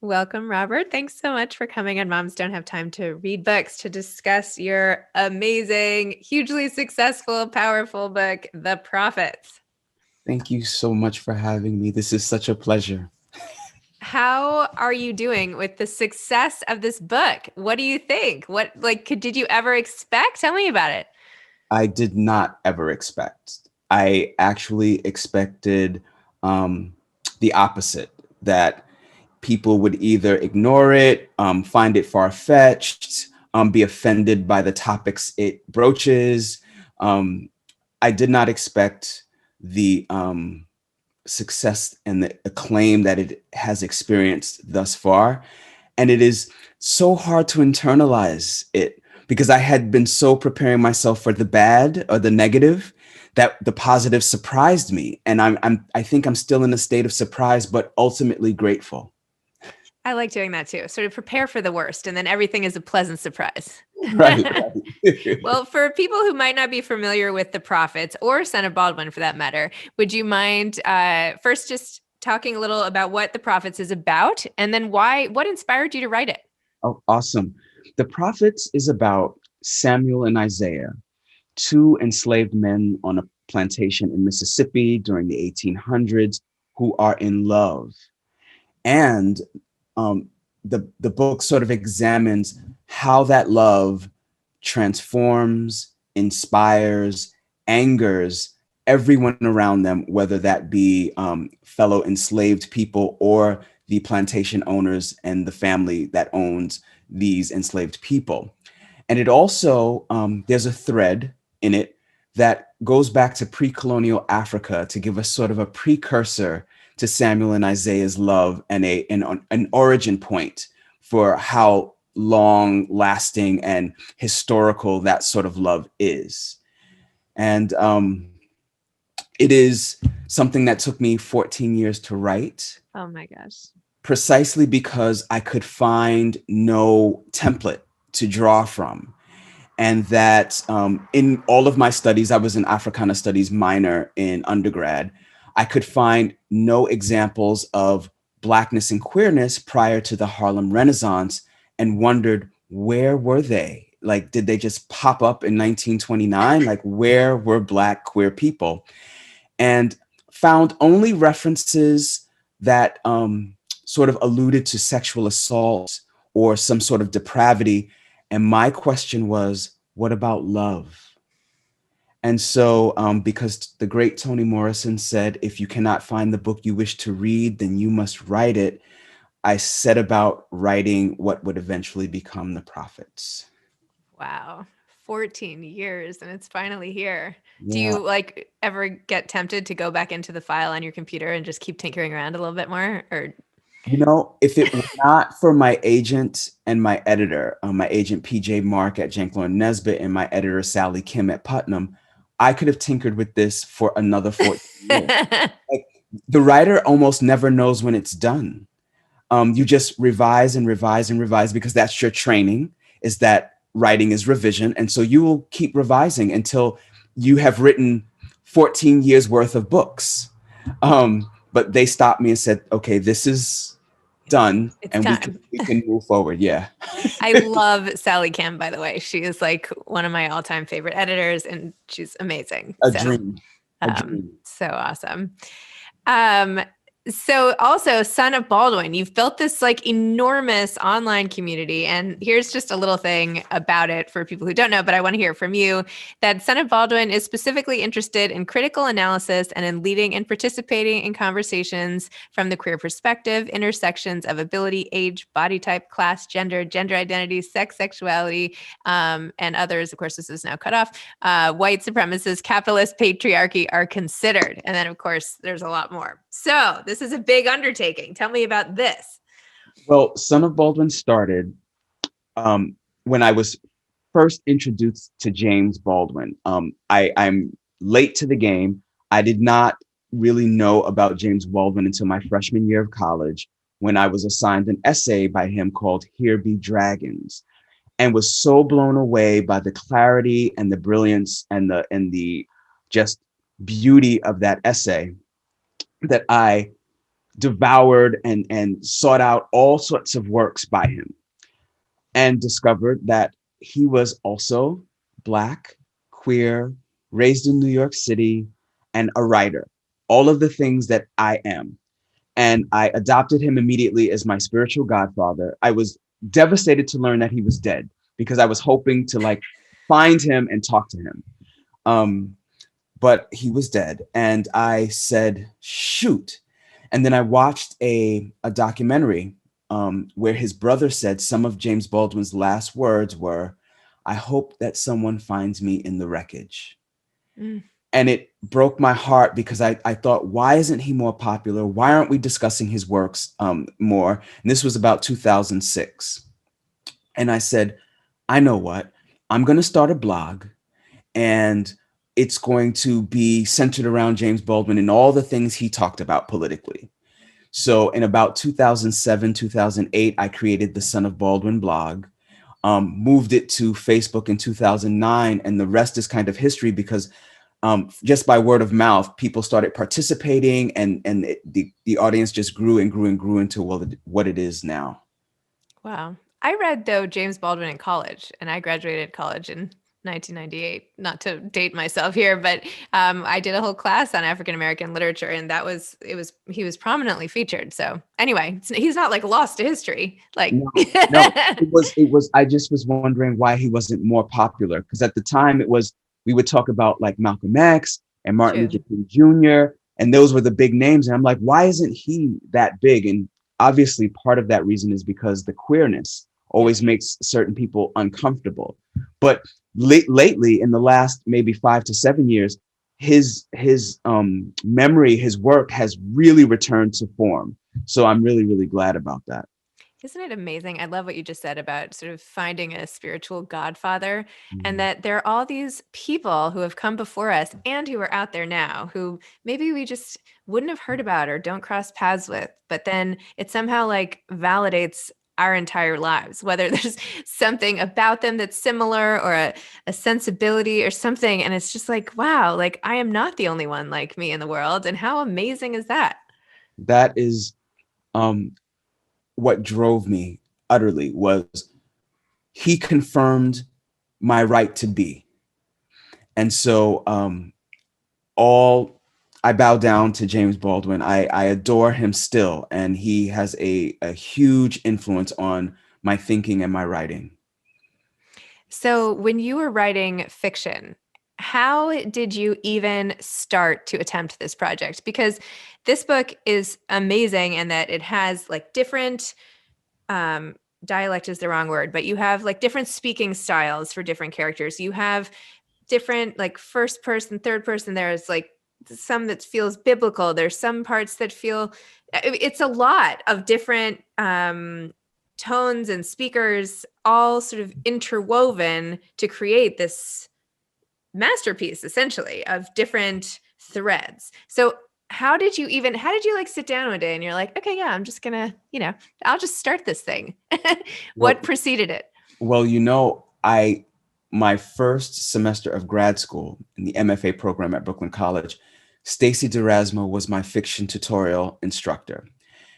Welcome, Robert. Thanks so much for coming on Moms Don't Have Time to Read Books to discuss your amazing, hugely successful, powerful book, The Prophets. Thank you so much for having me. This is such a pleasure. How are you doing with the success of this book? What do you think? Did you ever expect? Tell me about it. I did not ever expect. I actually expected um, the opposite, that people would either ignore it, find it far-fetched, be offended by the topics it broaches. Um, I did not expect the success and the acclaim that it has experienced thus far. And it is so hard to internalize it because I had been so preparing myself for the bad or the negative that the positive surprised me. And I think I'm still in a state of surprise, but ultimately grateful. I like doing that too. Sort of prepare for the worst, and then everything is a pleasant surprise. Right, right. Well, for people who might not be familiar with The Prophets or Son of Baldwin for that matter, would you mind first just talking a little about what The Prophets is about and then what inspired you to write it? Oh, awesome. The Prophets is about Samuel and Isaiah, two enslaved men on a plantation in Mississippi during the 1800s who are in love. And um, the book sort of examines how that love transforms, inspires, angers everyone around them, whether that be fellow enslaved people or the plantation owners and the family that owns these enslaved people. And it also, there's a thread in it that goes back to pre-colonial Africa to give us sort of a precursor to Samuel and Isaiah's love and an origin point for how long lasting and historical that sort of love is. And it is something that took me 14 years to write, Oh my gosh. precisely because I could find no template to draw from. And that in all of my studies, I was an Africana Studies minor in undergrad, I could find no examples of Blackness and queerness prior to the Harlem Renaissance and wondered, where were they? Like, did they just pop up in 1929? Like, where were Black queer people? And found only references that sort of alluded to sexual assault or some sort of depravity. And my question was, what about love? And so, because the great Toni Morrison said, if you cannot find the book you wish to read, then you must write it, I set about writing what would eventually become The Prophets. Wow. 14 years and it's finally here. Do Yeah. you ever get tempted to go back into the file on your computer and just keep tinkering around a little bit more or You know, if it were not for my agent and my editor, my agent PJ Mark at Janklor and Nesbitt and my editor Sally Kim at Putnam, I could have tinkered with this for another 14 years. Like, the writer almost never knows when it's done. You just revise and revise and revise because that's your training, is that writing is revision. And so you will keep revising until you have written 14 years worth of books. But they stopped me and said, okay, this is done it's and time? we can move forward. Yeah. I love Sally Kim, by the way. She is like one of my all-time favorite editors and she's amazing. A dream. A Um, dream. so awesome. Um, so also Son of Baldwin, you've built this like enormous online community. And here's just a little thing about it for people who don't know, but I want to hear from you that Son of Baldwin is specifically interested in critical analysis and in leading and participating in conversations from the queer perspective, intersections of ability, age, body type, class, gender identity, sex, sexuality, and others. Of course, this is now cut off. White supremacist, capitalist patriarchy are considered. And then, of course, there's a lot more. So this is a big undertaking. Tell me about this. Well, Son of Baldwin started when I was first introduced to James Baldwin. I'm late to the game. I did not really know about James Baldwin until my freshman year of college when I was assigned an essay by him called Here Be Dragons, and was so blown away by the clarity and the brilliance and the just beauty of that essay that I devoured and sought out all sorts of works by him, and discovered that he was also Black, queer, raised in New York City, and a writer. All of the things that I am. And I adopted him immediately as my spiritual godfather. I was devastated to learn that he was dead because I was hoping to like find him and talk to him. Um, but he was dead. And I said, shoot. And then I watched a documentary where his brother said some of James Baldwin's last words were, I hope that someone finds me in the wreckage. Mm. And it broke my heart because I thought, why isn't he more popular? Why aren't we discussing his works more? And this was about 2006. And I said, I know what, I'm going to start a blog, and it's going to be centered around James Baldwin and all the things he talked about politically. So in about 2007, 2008, I created the Son of Baldwin blog, moved it to Facebook in 2009, and the rest is kind of history because just by word of mouth, people started participating, and the audience just grew and grew and grew into what it is now. Wow. I read, though, James Baldwin in college, and I graduated college in 1998. Not to date myself here, but I did a whole class on African American literature, and he was prominently featured. So anyway, he's not like lost to history. Like, No, no, it was. I just was wondering why he wasn't more popular, because at the time we would talk about like Malcolm X and Martin Luther true. King Jr., and those were the big names. And I'm like, why isn't he that big? And obviously, part of that reason is because the queerness Yeah. always makes certain people uncomfortable. But lately, in the last maybe 5 to 7 years, his memory, his work has really returned to form. So I'm really, really glad about that. Isn't it amazing? I love what you just said about sort of finding a spiritual godfather, and Mhm. that there are all these people who have come before us and who are out there now who maybe we just wouldn't have heard about or don't cross paths with, but then it somehow like validates our entire lives, whether there's something about them that's similar or a sensibility or something. And it's just like, wow, like I am not the only one like me in the world. And how amazing is that? That is um, what drove me utterly was he confirmed my right to be. And so all I bow down to James Baldwin. I adore him still, and he has a huge influence on my thinking and my writing. So, when you were writing fiction, how did you even start to attempt this project? Because this book is amazing in that it has like different um, dialect is the wrong word, but you have like different speaking styles for different characters. You have different like first person, third person. There's like some that feels biblical. There's some parts that feel it's a lot of different tones and speakers all sort of interwoven to create this masterpiece essentially of different threads. So how did you like sit down one day and you're like, okay, yeah, I'm just gonna, I'll just start this thing. What Well, preceded it? well, I my first semester of grad school in the MFA program at Brooklyn College, Stacy DeRasmo was my fiction tutorial instructor.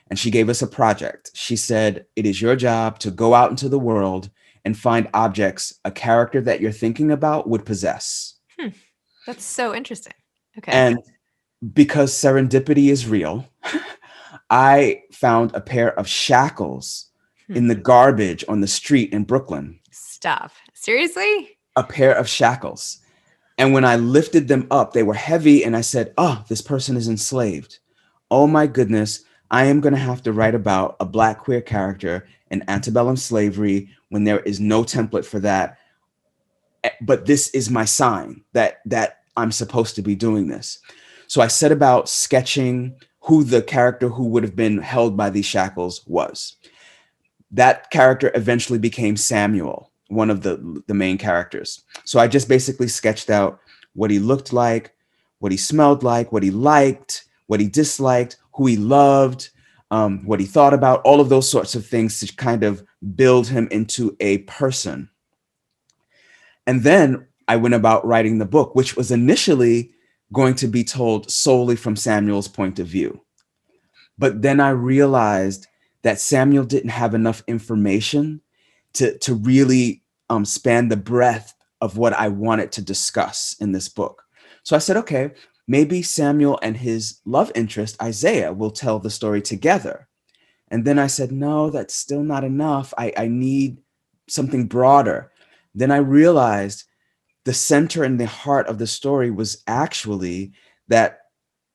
And she gave us a project. She said, it is your job to go out into the world and find objects a character that you're thinking about would possess. Hmm, that's so interesting. Okay. And because serendipity is real, I found a pair of shackles Hmm. in the garbage on the street in Brooklyn, Stop. Seriously? a pair of shackles. And when I lifted them up, they were heavy. And I said, oh, this person is enslaved. Oh my goodness. I am going to have to write about a Black queer character in antebellum slavery when there is no template for that. But this is my sign that I'm supposed to be doing this. So I set about sketching who the character who would have been held by these shackles was. That character eventually became Samuel, one of the main characters. So I just basically sketched out what he looked like, what he smelled like, what he liked, what he disliked, who he loved, what he thought about, all of those sorts of things to kind of build him into a person. And then I went about writing the book, which was initially going to be told solely from Samuel's point of view. But then I realized that Samuel didn't have enough information to really span the breadth of what I wanted to discuss in this book. So I said, okay, maybe Samuel and his love interest, Isaiah, will tell the story together. And then I said, no, that's still not enough. I need something broader. Then I realized the center and the heart of the story was actually that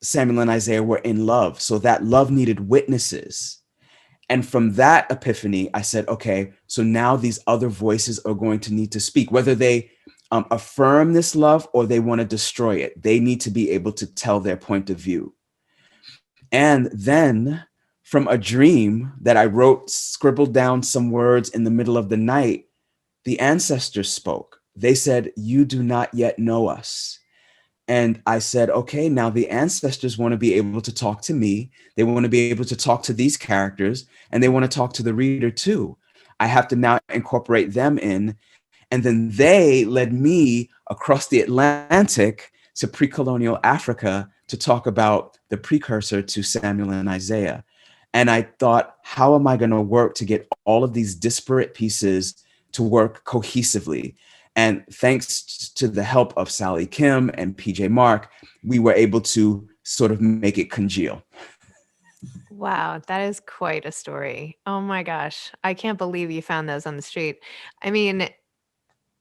Samuel and Isaiah were in love. So that love needed witnesses. And from that epiphany, I said, okay, so now these other voices are going to need to speak, whether they affirm this love or they want to destroy it. They need to be able to tell their point of view. And then from a dream that I wrote, scribbled down some words in the middle of the night, the ancestors spoke. They said, "You do not yet know us." And I said, okay, now the ancestors want to be able to talk to me. They want to be able to talk to these characters, and they want to talk to the reader too. I have to now incorporate them in. And then they led me across the Atlantic to pre-colonial Africa to talk about the precursor to Samuel and Isaiah. And I thought, how am I going to work to get all of these disparate pieces to work cohesively? And thanks to the help of Sally Kim and PJ Mark, we were able to sort of make it congeal. Wow, that is quite a story. Oh my gosh. I can't believe you found those on the street. I mean,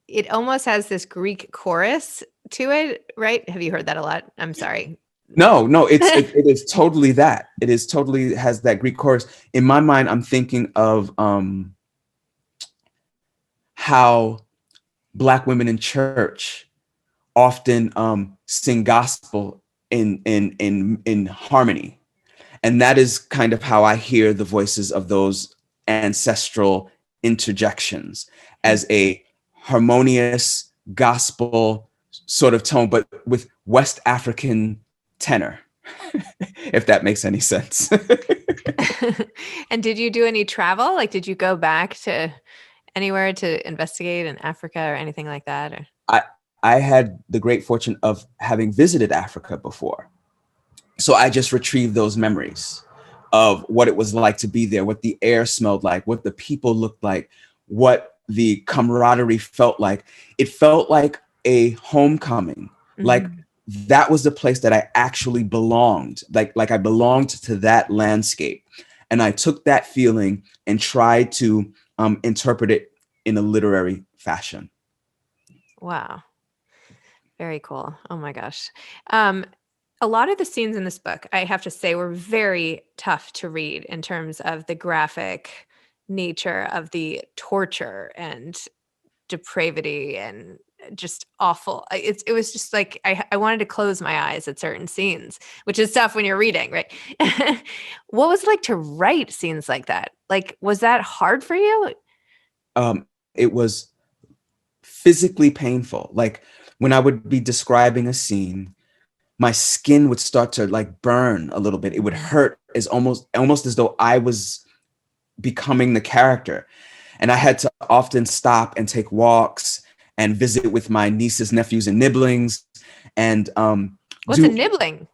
it almost has this Greek chorus to it, right? Have you heard that a lot? I'm sorry. No, it is totally that. It is totally has that Greek chorus. In my mind, I'm thinking of how Black women in church often sing gospel in harmony. And that is kind of how I hear the voices of those ancestral interjections, as a harmonious gospel sort of tone, but with West African tenor, if that makes any sense. And did you do any travel? Like, did you go back to anywhere to investigate in Africa or anything like that? Or? I, I had the great fortune of having visited Africa before. So I just retrieved those memories of what it was like to be there, what the air smelled like, what the people looked like, what the camaraderie felt like. It felt like a homecoming. Like that was the place that I actually belonged. Like I belonged to that landscape. And I took that feeling and tried to interpret it in a literary fashion. Wow. Very cool. Oh my gosh. A lot of the scenes in this book, I have to say, were very tough to read in terms of the graphic nature of the torture and depravity and just awful. It was just like I wanted to close my eyes at certain scenes, which is tough when you're reading, right? What was it like to write scenes like that? Like, was that hard for you? It was physically painful. Like when I would be describing a scene, my skin would start to like burn a little bit. It would hurt as almost as though I was becoming the character. And I had to often stop and take walks and visit with my nieces, nephews, and nibblings. And What's a nibbling?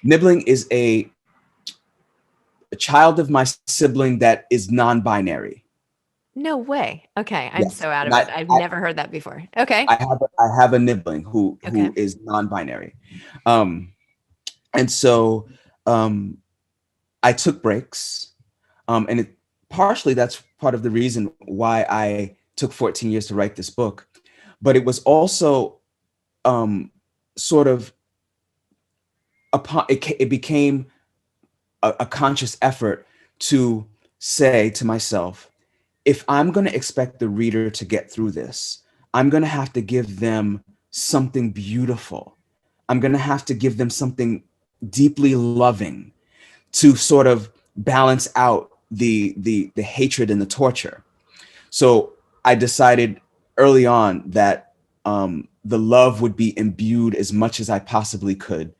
nibbling is a child of my sibling that is non-binary. No way. Okay, I'm Yes. so out And of it. I've never heard that before. Okay. I have a nibbling who Okay. is non-binary. And so I took breaks. And partially that's part of the reason why I took 14 years to write this book. But it was also sort of it became a conscious effort to say to myself, if I'm going to expect the reader to get through this, I'm going to have to give them something beautiful. I'm going to have to give them something deeply loving to sort of balance out the hatred and the torture. So I decided early on that the love would be imbued as much as I possibly could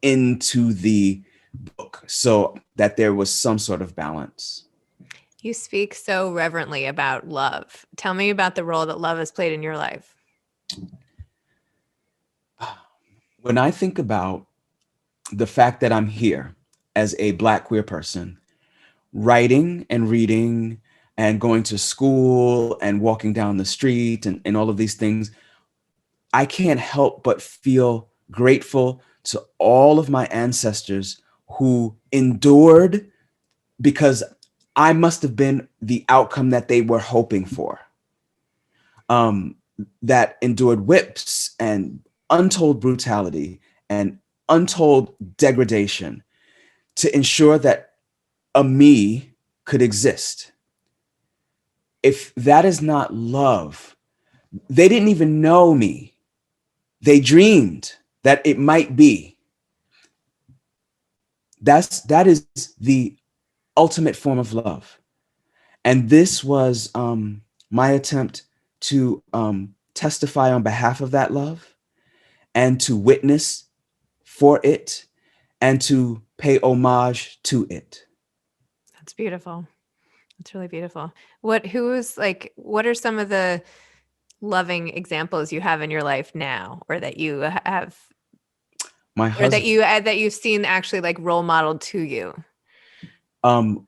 into the book, so that there was some sort of balance. You speak so reverently about love. Tell me about the role that love has played in your life. When I think about the fact that I'm here as a Black queer person, writing and reading and going to school and walking down the street and all of these things, I can't help but feel grateful to all of my ancestors who endured, because I must have been the outcome that they were hoping for. Um, that endured whips and untold brutality and untold degradation to ensure that a me could exist. If that is not love, they didn't even know me. They dreamed that it might be. That is the ultimate form of love. And this was my attempt to testify on behalf of that love and to witness for it and to pay homage to it. That's beautiful. That's really beautiful. What are some of the loving examples you have in your life now, or that you have, My or that husband, you've seen actually like role modeled to you? um,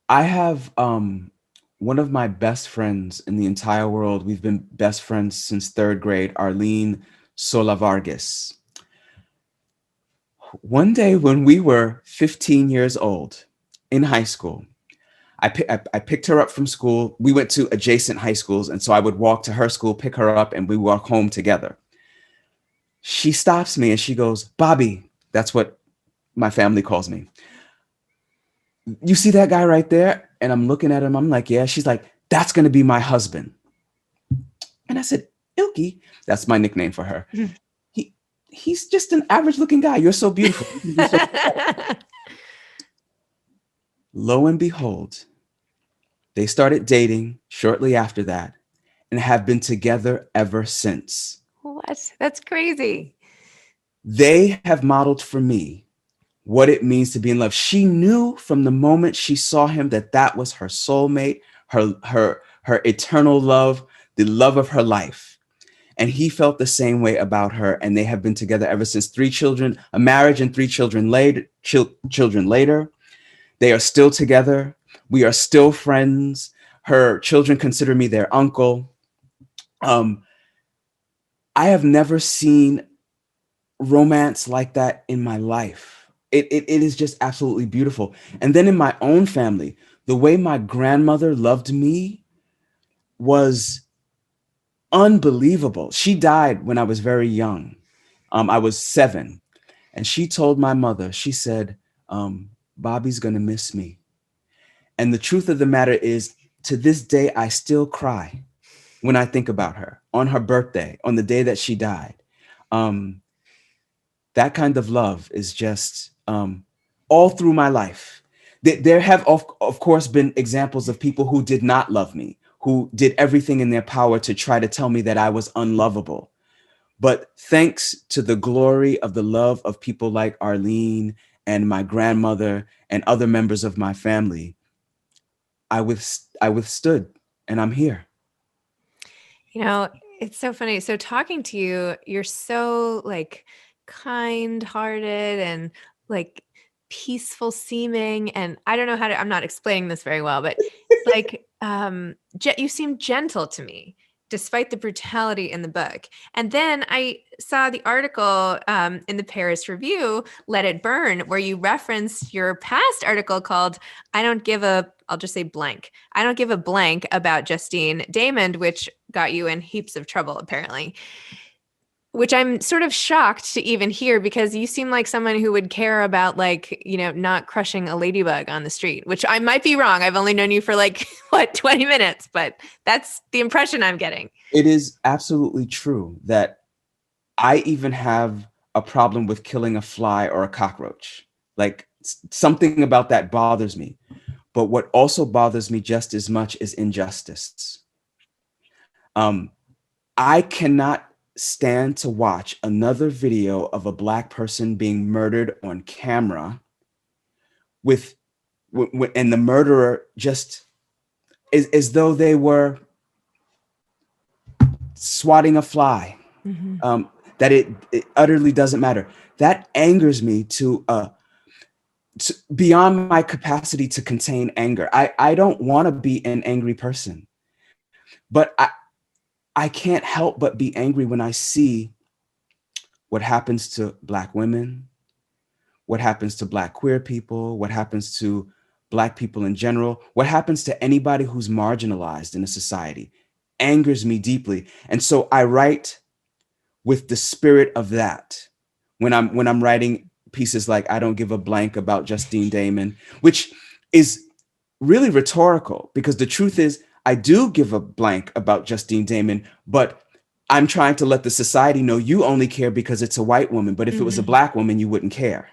I have one of my best friends in the entire world. We've been best friends since third grade, Arlene Sola Vargas. One day when we were 15 years old in high school, I picked her up from school. We went to adjacent high schools. And so I would walk to her school, pick her up, and we walk home together. She stops me and she goes, "Bobby," that's what my family calls me. "You see that guy right there?" And I'm looking at him. I'm like, "Yeah." She's like, "That's going to be my husband." And I said, "Ilky," that's my nickname for her. He, he's just an average looking guy. You're so beautiful. You can be so-" Lo and behold, they started dating shortly after that and have been together ever since. What? That's crazy. They have modeled for me what it means to be in love. She knew from the moment she saw him that that was her soulmate, her eternal love, the love of her life. And he felt the same way about her, and they have been together ever since. 3 children, a marriage, and 3 children later. Children later, they are still together. We are still friends. Her children consider me their uncle. Um, I have never seen romance like that in my life. It is just absolutely beautiful. And then in my own family, the way my grandmother loved me was unbelievable. She died when I was very young. I was 7. And she told my mother, she said, "Bobby's going to miss me." And the truth of the matter is, to this day, I still cry when I think about her on her birthday, on the day that she died. Um, that kind of love is just all through my life. There have, of course, been examples of people who did not love me, who did everything in their power to try to tell me that I was unlovable. But thanks to the glory of the love of people like Arlene and my grandmother and other members of my family, I withstood, and I'm here. You know, it's so funny. So talking to you, you're so like kind-hearted and like peaceful seeming. And I don't know how to, I'm not explaining this very well, but like you seem gentle to me despite the brutality in the book. And then I saw the article in the Paris Review, Let It Burn, where you referenced your past article called I Don't Give a, I'll just say blank. I Don't Give a Blank about Justine Damond, which got you in heaps of trouble, apparently. Which I'm sort of shocked to even hear, because you seem like someone who would care about, like, you know, not crushing a ladybug on the street, which I might be wrong. I've only known you for like, what, 20 minutes, but that's the impression I'm getting. It is absolutely true that I even have a problem with killing a fly or a cockroach. Like, something about that bothers me. But what also bothers me just as much is injustice. Um, I cannot stand to watch another video of a Black person being murdered on camera with, and the murderer just as though they were swatting a fly. Mm-hmm. That it utterly doesn't matter. That angers me to beyond my capacity to contain anger. I don't want to be an angry person, but I can't help but be angry when I see what happens to Black women, what happens to Black queer people, what happens to Black people in general, what happens to anybody who's marginalized in a society angers me deeply. And so I write with the spirit of that when I'm writing pieces like I Don't Give a Blank about Justine Damon, which is really rhetorical because the truth is I do give a blank about Justine Damon, but I'm trying to let the society know you only care because it's a white woman, but if it was a Mm-hmm. Black woman, you wouldn't care.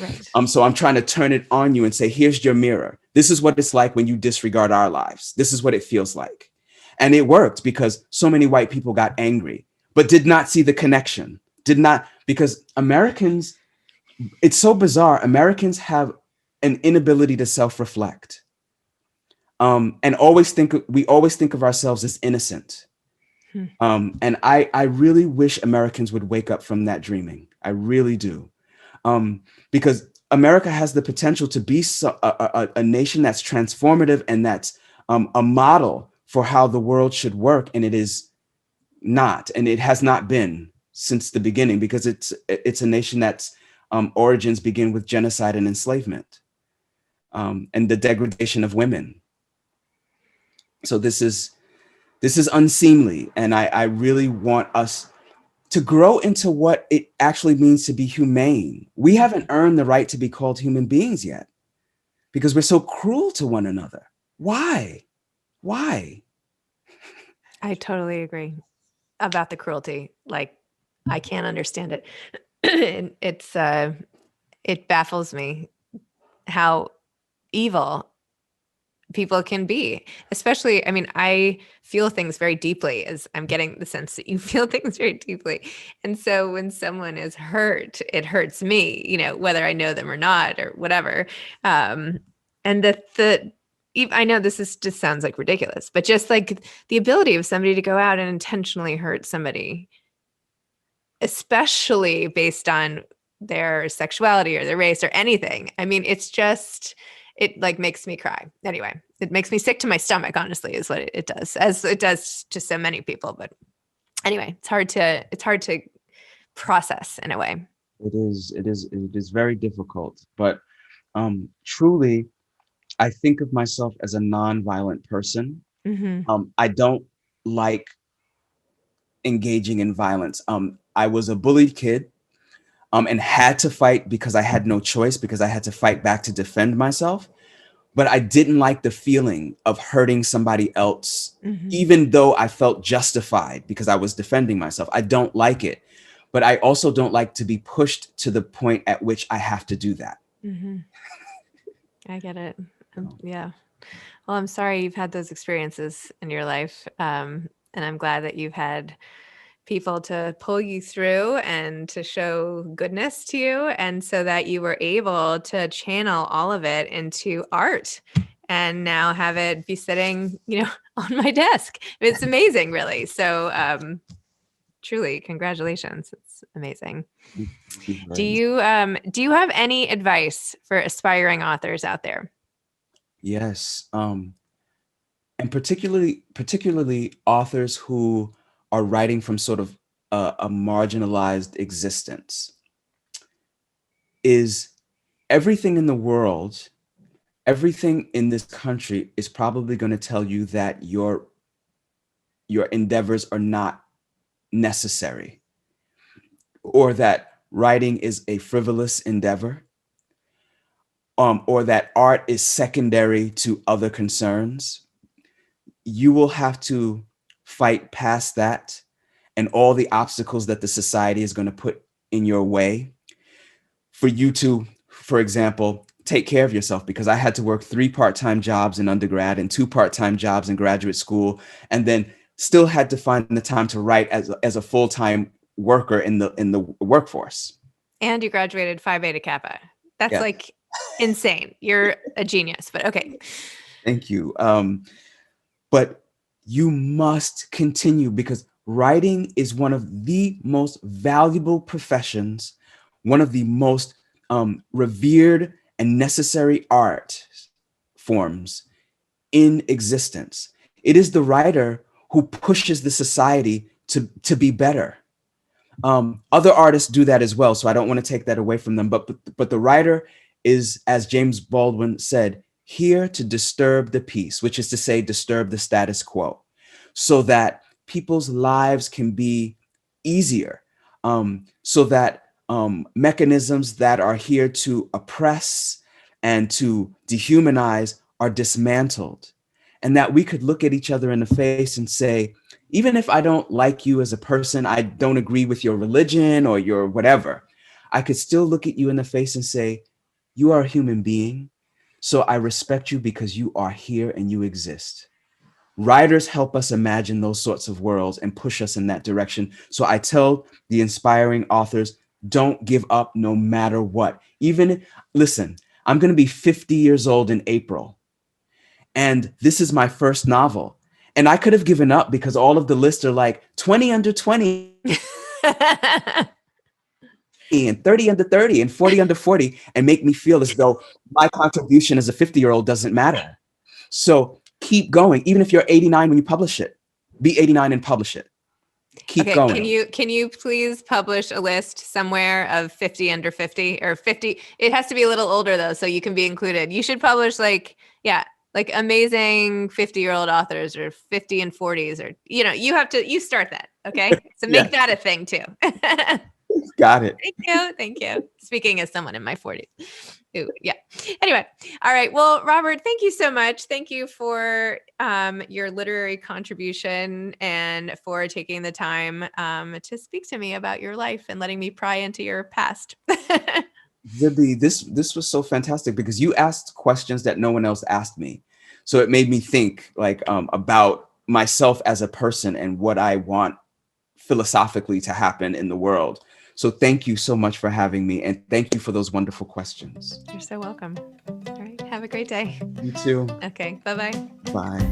Right. So I'm trying to turn it on you and say, here's your mirror. This is what it's like when you disregard our lives. This is what it feels like. And it worked because so many white people got angry, but did not see the connection. Did not, because Americans, it's so bizarre. Americans have an inability to self-reflect. And we always think of ourselves as innocent. Hmm. And I really wish Americans would wake up from that dreaming. I really do. Because America has the potential to be a nation that's transformative and that's a model for how the world should work. And it is not, and it has not been since the beginning, because it's a nation that's origins begin with genocide and enslavement, and the degradation of women. So this is unseemly, and I really want us to grow into what it actually means to be humane. We haven't earned the right to be called human beings yet because we're so cruel to one another. Why? Why? I totally agree about the cruelty. Like, I can't understand it. And it baffles me how evil people can be. Especially, I mean, I feel things very deeply, as I'm getting the sense that you feel things very deeply. And so when someone is hurt, it hurts me, whether I know them or not or whatever. Um, and I know this is just sounds like ridiculous, but just like the ability of somebody to go out and intentionally hurt somebody, especially based on their sexuality or their race or anything. I mean, it like makes me cry. Anyway, it makes me sick to my stomach, honestly, is what it does, as it does to so many people. But anyway, it's hard to process in a way. It is very difficult, but truly, I think of myself as a nonviolent person. Hmm. I don't like engaging in violence. I was a bullied kid, and had to fight because I had no choice, because I had to fight back to defend myself. But I didn't like the feeling of hurting somebody else, Hmm. even though I felt justified because I was defending myself. I don't like it. But I also don't like to be pushed to the point at which I have to do that. Hmm. I get it. Yeah. Well, I'm sorry you've had those experiences in your life. And I'm glad that you've had people to pull you through and to show goodness to you. And so that you were able to channel all of it into art and now have it be sitting, on my desk. It's amazing, really. So, truly, congratulations. It's amazing. Thank you Do very much. you do you have any advice for aspiring authors out there? Yes. And particularly authors who are writing from sort of a marginalized existence, is everything in the world, everything in this country is probably going to tell you that your endeavors are not necessary, or that writing is a frivolous endeavor, or that art is secondary to other concerns. You will have to fight past that and all the obstacles that the society is going to put in your way for you to, for example, take care of yourself. Because I had to work 3 part-time jobs in undergrad and 2 part-time jobs in graduate school, and then still had to find the time to write as a full-time worker in the workforce. And you graduated Phi Beta Kappa. That's Yeah, like insane. You're a genius, but okay. thank you. But you must continue, because writing is one of the most valuable professions, one of the most revered and necessary art forms in existence. It is the writer who pushes the society to be better. Other artists do that as well, so I don't want to take that away from them. But the writer is, as James Baldwin said, here to disturb the peace, which is to say, disturb the status quo, so that people's lives can be easier, so that mechanisms that are here to oppress and to dehumanize are dismantled, and that we could look at each other in the face and say, even if I don't like you as a person, I don't agree with your religion or your whatever, I could still look at you in the face and say, you are a human being. So I respect you because you are here and you exist. Writers help us imagine those sorts of worlds and push us in that direction. So I tell the inspiring authors, don't give up no matter what. Listen, I'm going to be 50 years old in April, and this is my first novel. And I could have given up because all of the lists are like 20 under 20 and 30 under 30 and 40 under 40, and make me feel as though my contribution as a 50-year-old doesn't matter. So keep going. Even if you're 89 when you publish it, be 89 and publish it. Keep Okay, going. can you please publish a list somewhere of 50 under 50 or 50? It has to be a little older though, so you can be included. You should publish like amazing 50-year-old authors or 50 and 40s, or you start that, okay? So make that a thing too. Got it. Thank you. Speaking as someone in my 40s. Ooh, yeah. Anyway, all right. Well, Robert, thank you so much. Thank you for your literary contribution and for taking the time to speak to me about your life and letting me pry into your past. Zibby, this was so fantastic because you asked questions that no one else asked me. So it made me think about myself as a person and what I want philosophically to happen in the world. So thank you so much for having me, and thank you for those wonderful questions. You're so welcome. All right. Have a great day. You too. Okay. Bye-bye. Bye.